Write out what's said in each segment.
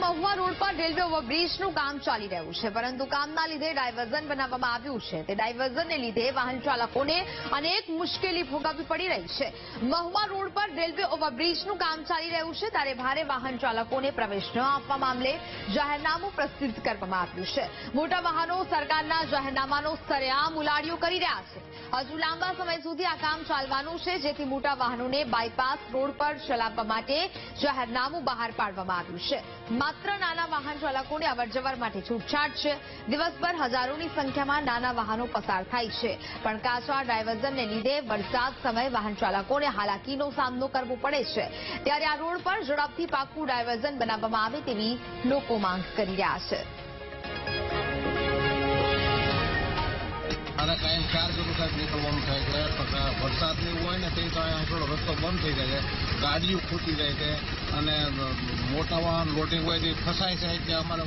Mahuva road પર railway ઓવરબ્રિજનું કામ ચાલી રહ્યું છે, પરંતુ કામના લીધે ડાયવર્ઝન બનાવવામાં આવ્યું છે. તે ડાયવર્ઝનને લીધે વાહન ચાલકોને અનેક મુશ્કેલી ભોગવવી પડી રહી છે. મહુવા રોડ પર રેલવે ઓવરબ્રિજનું કામ ચાલી રહ્યું છે, ત્યારે ભારે વાહન ચાલકોને પ્રવેશ ન આપવા મામલે જાહેરનામું પ્રસિદ્ધ કરવામાં આવ્યું છે. મોટા વાહનો સરકારના જાહેરનામાનો સરેઆમ ઉલાળ્યો કરી રહ્યા છે. હજુ લાંબા સમય સુધી આ કામ ચાલવાનું છે, જેથી મોટા વાહનોને બાયપાસ રોડ પર ચલાવવા માટે જાહેરનામું બહાર પાડવામાં આવ્યું છે. માત્ર નાના વાહન ચાલકોને અવરજવર માટે છૂટછાટ છે. દિવસભર હજારોની સંખ્યામાં નાના વાહનો પસાર થાય છે, પણ કાચા ડાયવર્ઝનને લીધે વરસાદ સમયે વાહન ચાલકોને હાલાકીનો સામનો કરવો પડે છે. ત્યારે આ રોડ પર ઝડપથી પાકું ડાયવર્ઝન બનાવવામાં આવે તેવી લોકો માંગ કરી રહ્યા છે. કાયમ 4 કિલોમીટર નીકળવાનું થાય છે. વરસાદ એવું હોય ને તે થોડો રસ્તો બંધ થઈ જાય છે, ગાડીઓ ખૂટી જાય છે અને મોટા વાહન લોડિંગ હોય તે ફસાય છે. એટલે અમારે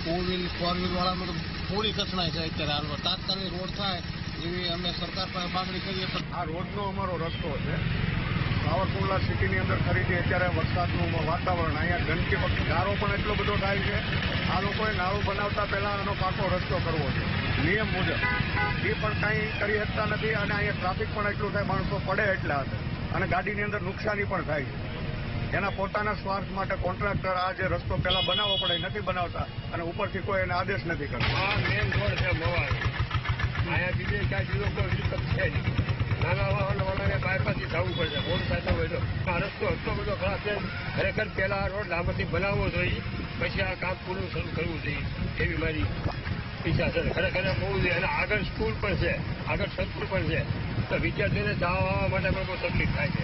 4 વ્હીલ વાળાનું તો થોડી કચનાય છે. અત્યારે હાલમાં તાત્કાલિક રોડ થાય એવી અમે સરકાર પાસે માંગણી કરીએ. પણ આ રોડનો અમારો રસ્તો છે. સાવરકુંડલા સિટીની અંદર ખરીદી અત્યારે વરસાદનું વાતાવરણ, અહીંયા ગંદકી ગારો પણ એટલો બધો થાય છે. આ લોકોએ નાળું બનાવતા પહેલા આનો પાકો રસ્તો કરવો છે નિયમ મુજબ. એ પણ કાંઈ કરી શકતા નથી અને અહીંયા ટ્રાફિક પણ એટલું થાય, માણસો પડે એટલા હશે અને ગાડીની અંદર નુકસાની પણ થાય છે. એના પોતાના સ્વાર્થ માટે કોન્ટ્રાક્ટર આ જે રસ્તો પહેલા બનાવવો પડે નથી બનાવતા અને ઉપરથી કોઈ એને આદેશ નથી કરતો. આ મેન રોડ છે મહુવા. અહીંયા બીજે ક્યાંય બીજો કોઈ વિકલ્પ છે નહીં. નાના વાહનવાળાને બાયપાસથી જવું પડશે. રોડ સાથે હોય તો આ રસ્તો એટલો બધો ખરાબ છે. ખરેખર પહેલા આ રોડ લાંબાથી બનાવવો જોઈએ, પછી આ કામ પૂરું શરૂ કરવું જોઈએ એવી મારી ઈચ્છા છે. ખરેખર બહુ જોઈએ અને આગળ સ્કૂલ પણ છે, આગળ સંસ્કૃત પણ છે, તો વિદ્યાર્થીઓને જવા આવવા માટે પણ બહુ તકલીફ થાય છે.